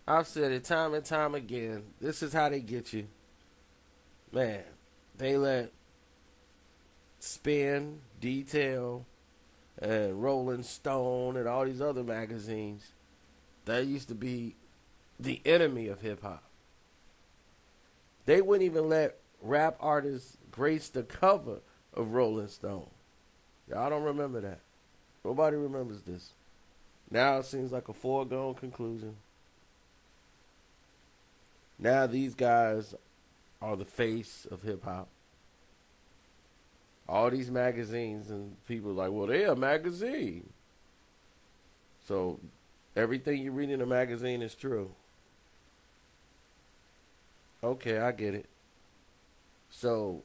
I've said it time and time again. This is how they get you. Man, they let Spin, Detail, and Rolling Stone and all these other magazines that used to be the enemy of hip hop. They wouldn't even let rap artists grace the cover of Rolling Stone. Y'all don't remember that. Nobody remembers this. Now it seems like a foregone conclusion. Now these guys are the face of hip hop. All these magazines and people are like, well, they're a magazine. So everything you read in a magazine is true. Okay, I get it. So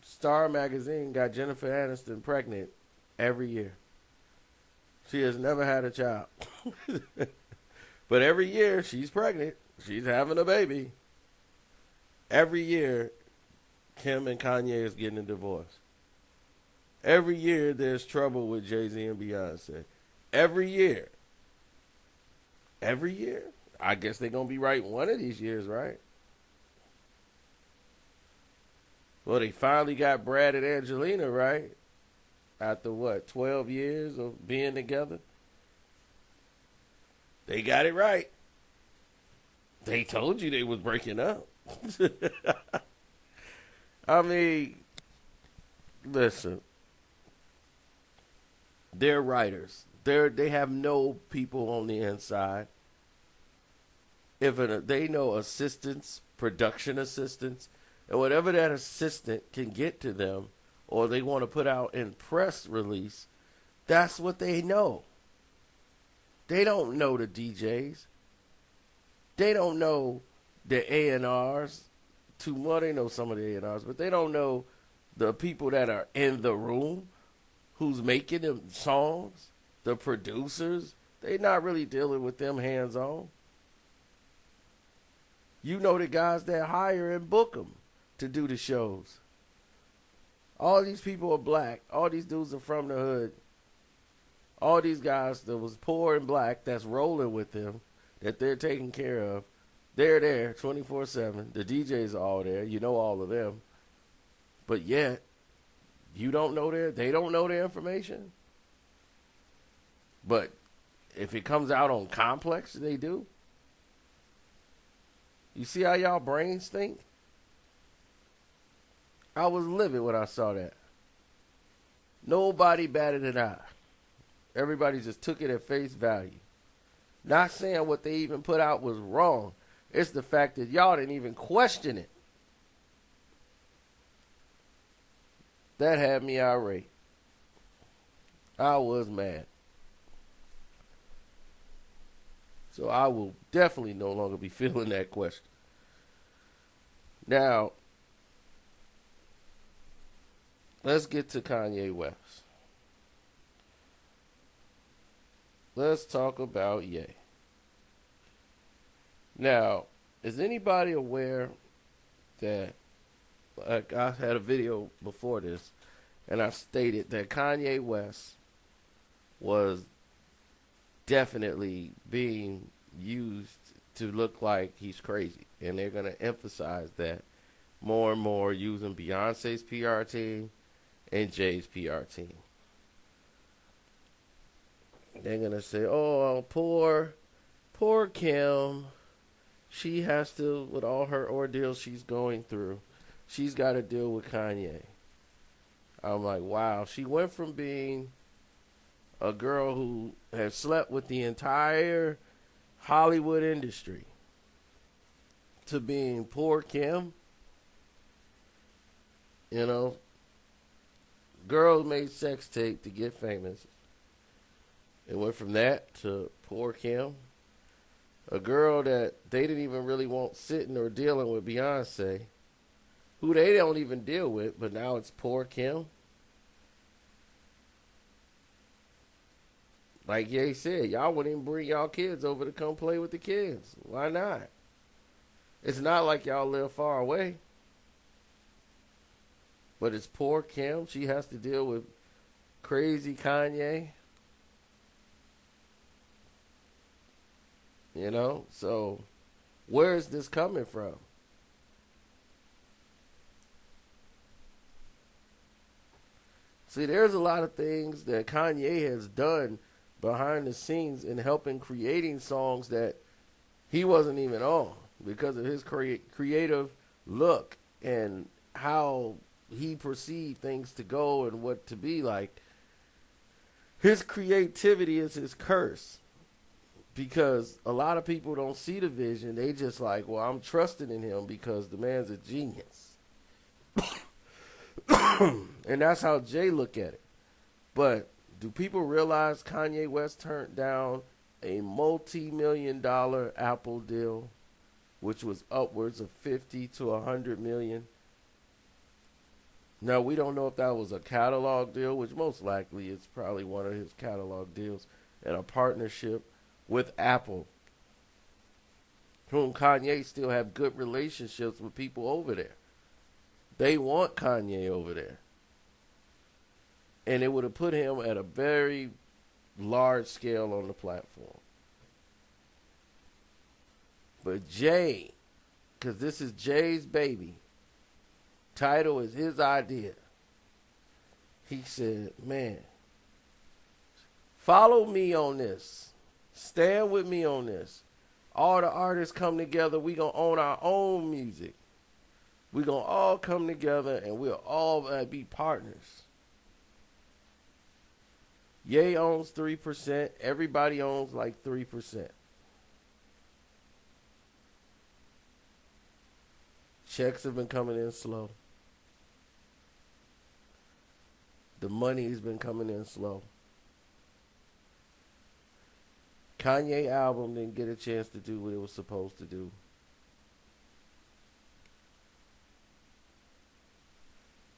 Star Magazine got Jennifer Aniston pregnant every year. She has never had a child. But every year she's pregnant. She's having a baby. Every year Kim and Kanye is getting a divorce. Every year there's trouble with Jay-Z and Beyonce. Every year. Every year. I guess they're going to be right one of these years, right? Well, they finally got Brad and Angelina right. After what, 12 years of being together? They got it right. They told you they was breaking up. I mean, listen. They're writers. They have no people on the inside. They know assistants, production assistants, and whatever that assistant can get to them, or they want to put out in press release, that's what they know. They don't know the DJs. They don't know the A&Rs. Too much. They know some of the A&Rs, but they don't know the people that are in the room, who's making them songs, the producers. They're not really dealing with them hands-on. You know the guys that hire and book them to do the shows. All these people are black. All these dudes are from the hood. All these guys that was poor and black that's rolling with them, that they're taking care of, they're there 24/7. The DJs are all there. You know all of them. But yet, they don't know their information. But if it comes out on Complex, they do. You see how y'all brains think? I was livid when I saw that. Nobody batted an eye. Everybody just took it at face value. Not saying what they even put out was wrong. It's the fact that y'all didn't even question it. That had me irate. I was mad. So I will definitely no longer be feeling that question. Now, let's get to Kanye West. Let's talk about Ye. Now, is anybody aware that, like, I had a video before this, and I stated that Kanye West was definitely being used to look like he's crazy. And they're going to emphasize that more and more using Beyonce's PR team and Jay's PR team. They're going to say, oh, poor Kim. She has to, with all her ordeals she's going through, she's got to deal with Kanye. I'm like, wow. She went from being a girl who had slept with the entire Hollywood industry to being poor Kim. You know, girls made sex tape to get famous. It went from that to poor Kim. A girl that they didn't even really want sitting or dealing with Beyonce, who they don't even deal with, but now it's poor Kim. Like Ye said, y'all wouldn't even bring y'all kids over to come play with the kids. Why not? It's not like y'all live far away. But it's poor Kim. She has to deal with crazy Kanye. You know? So Where is this coming from? See, there's a lot of things that Kanye has done behind the scenes in helping creating songs that he wasn't even on because of his creative look and how he perceived things to go and what to be like. His creativity is his curse because a lot of people don't see the vision. They just like, well, I'm trusting in him because the man's a genius. And that's how Jay look at it. But do people realize Kanye West turned down a multi-million-dollar Apple deal, which was upwards of 50 to 100 million? Now, we don't know if that was a catalog deal, which most likely is probably one of his catalog deals, and a partnership with Apple, whom Kanye still have good relationships with people over there. They want Kanye over there. And it would have put him at a very large scale on the platform. But Jay, because this is Jay's baby, TIDAL is his idea. He said, man, follow me on this. Stand with me on this. All the artists come together. We going to own our own music. We going to all come together and we'll all be partners. Ye owns 3%. Everybody owns like 3%. Checks have been coming in slow. The money has been coming in slow. Kanye album didn't get a chance to do what it was supposed to do.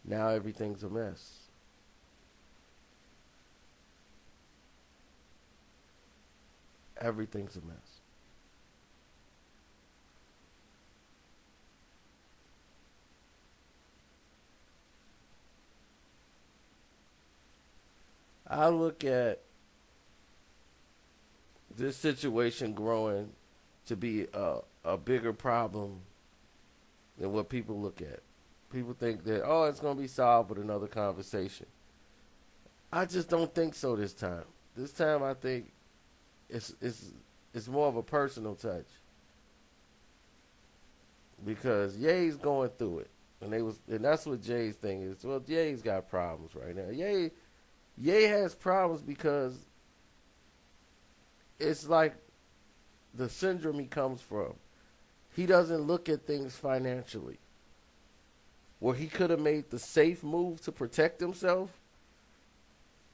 Now everything's a mess. Everything's a mess. I look at this situation growing to be a bigger problem than what people look at. People think that, oh, it's going to be solved with another conversation. I just don't think so this time. This time I think it's more of a personal touch. Because Ye's going through it. And that's what Jay's thing is. Well, Ye's got problems right now. Ye has problems because it's like the syndrome he comes from. He doesn't look at things financially. Where he could have made the safe move to protect himself,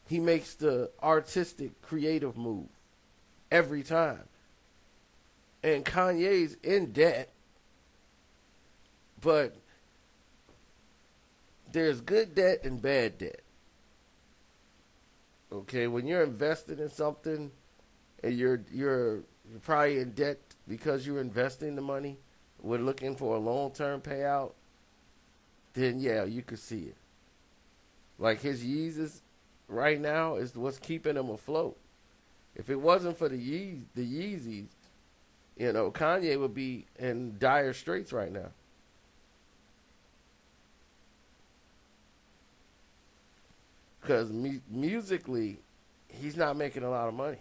he makes the artistic, creative move every time. And Kanye's in debt, but there's good debt and bad debt. Okay, when you're investing in something and you're probably in debt because you're investing the money, we're looking for a long-term payout, then yeah, you could see it. Like his Yeezys right now is what's keeping him afloat. If it wasn't for the Yeezys, Kanye would be in dire straits right now. Because musically, he's not making a lot of money.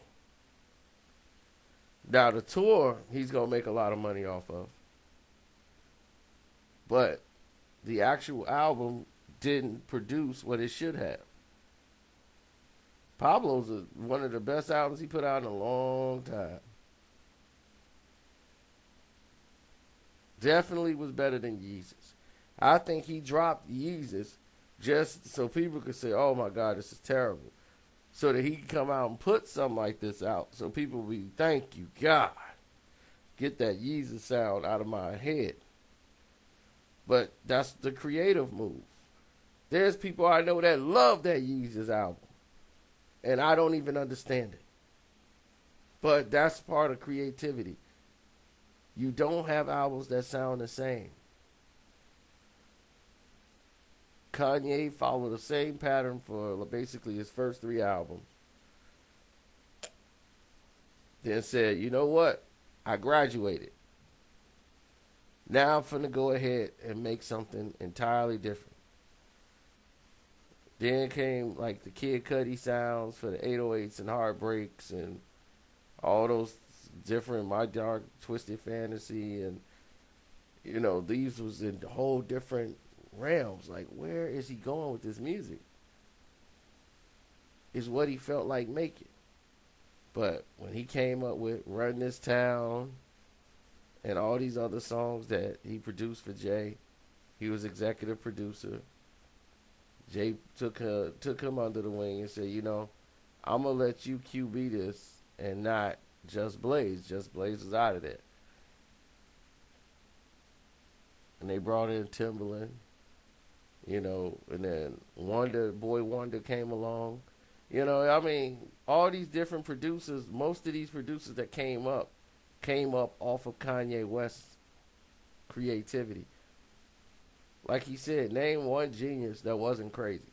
Now, the tour, he's going to make a lot of money off of. But the actual album didn't produce what it should have. Pablo's one of the best albums he put out in a long time. Definitely was better than Yeezus. I think he dropped Yeezus just so people could say, oh my God, this is terrible. So that he could come out and put something like this out. So people will be, thank you, God. Get that Yeezus sound out of my head. But that's the creative move. There's people I know that love that Yeezus album. And I don't even understand it. But that's part of creativity. You don't have albums that sound the same. Kanye followed the same pattern for basically his first 3 albums. Then said, you know what? I graduated. Now I'm finna go ahead and make something entirely different. Then came like the Kid Cudi sounds for the 808s and heartbreaks and all those different My Dark Twisted Fantasy, and these was in whole different realms. Like, where is he going with this music? Is what he felt like making. But when he came up with Run This Town and all these other songs that he produced for Jay, he was executive producer. Jay took him under the wing and said, I'm going to let you QB this and not Just Blaze. Just Blaze is out of there. And they brought in Timbaland, and then Boy Wonder came along. All these different producers, most of these producers that came up off of Kanye West's creativity. Like he said, name one genius that wasn't crazy.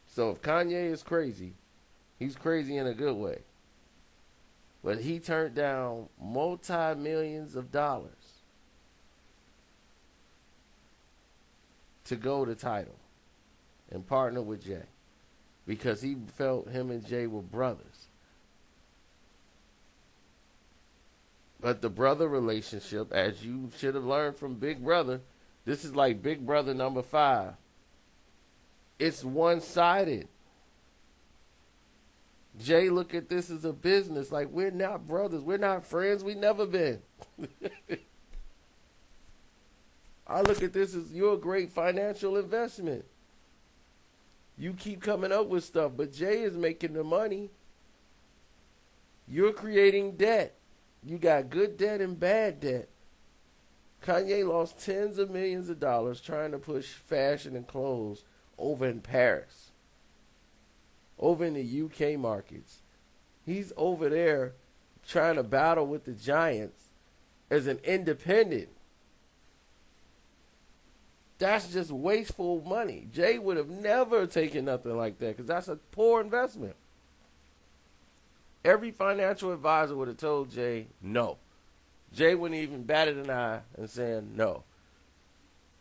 So if Kanye is crazy, he's crazy in a good way. But he turned down multi-millions of dollars to go to TIDAL and partner with Jay because he felt him and Jay were brothers. But the brother relationship, as you should have learned from Big Brother, this is like Big Brother number 5. It's one-sided. Jay look at this as a business. Like, we're not brothers. We're not friends. We never been. I look at this as you're a great financial investment. You keep coming up with stuff, but Jay is making the money. You're creating debt. You got good debt and bad debt. Kanye lost tens of millions of dollars trying to push fashion and clothes over in Paris, over in the UK markets. He's over there trying to battle with the giants as an independent. That's just wasteful money. Jay would have never taken nothing like that because that's a poor investment. Every financial advisor would have told Jay no. Jay wouldn't even batted an eye and saying no.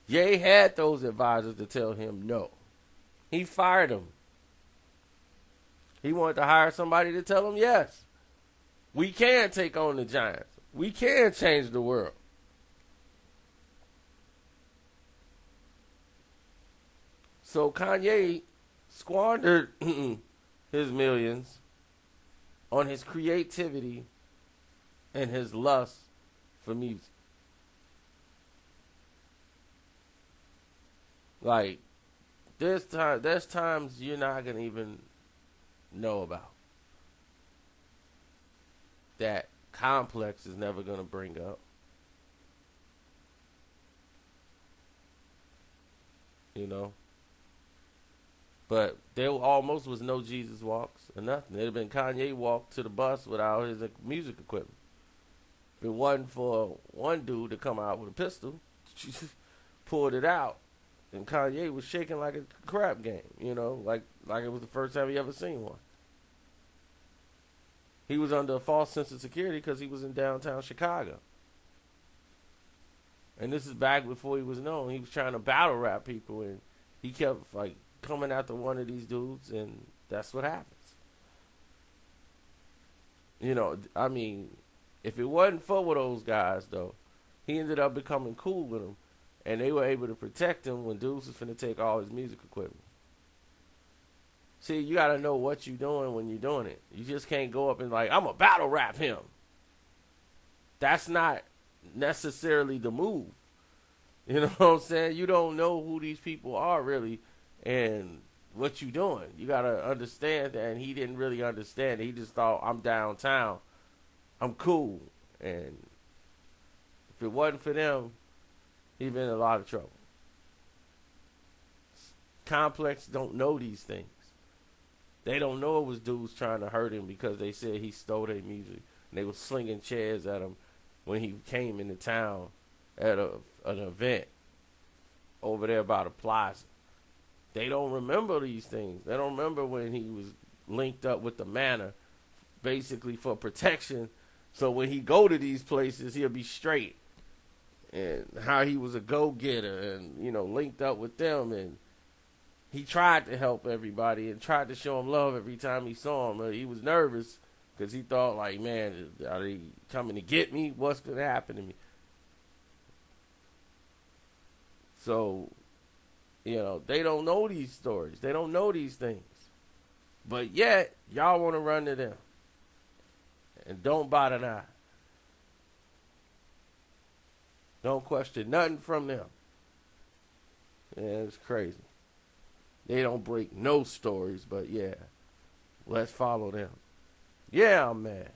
Jay had those advisors to tell him no. He fired them. He wanted to hire somebody to tell him yes. We can take on the giants. We can change the world. So Kanye squandered his millions on his creativity and his lust for music. Like, there's times you're not gonna even know about that Complex is never gonna bring up. But there almost was no Jesus walks or nothing. There'd have been Kanye walk to the bus without his music equipment. If it wasn't for one dude to come out with a pistol, pulled it out, and Kanye was shaking like a crap game, like it was the first time he ever seen one. He was under a false sense of security because he was in downtown Chicago. And this is back before he was known. He was trying to battle rap people, and he kept coming after one of these dudes, and that's what happens. If it wasn't for those guys, though, he ended up becoming cool with them, and they were able to protect him when dudes was finna take all his music equipment. See, you gotta know what you're doing when you're doing it. You just can't go up and I'm a battle rap him. That's not necessarily the move. You know what I'm saying? You don't know who these people are really and what you doing. You gotta understand that, and he didn't really understand it. He just thought, I'm downtown, I'm cool, and if it wasn't for them, he'd been in a lot of trouble. Complex don't know these things. They don't know it was dudes trying to hurt him because they said he stole their music, and they was slinging chairs at him when he came into town at an event over there by the plaza. They don't remember these things. They don't remember when he was linked up with the Manor, basically for protection So when he go to these places, he'll be straight. And how he was a go-getter and, linked up with them. And he tried to help everybody and tried to show them love every time he saw them. He was nervous because he thought, like, man, are they coming to get me? What's going to happen to me? So, they don't know these stories. They don't know these things. But yet, y'all want to run to them. And don't bat an eye. Don't question nothing from them. Yeah, it's crazy. They don't break no stories, but yeah, let's follow them. Yeah, I'm mad.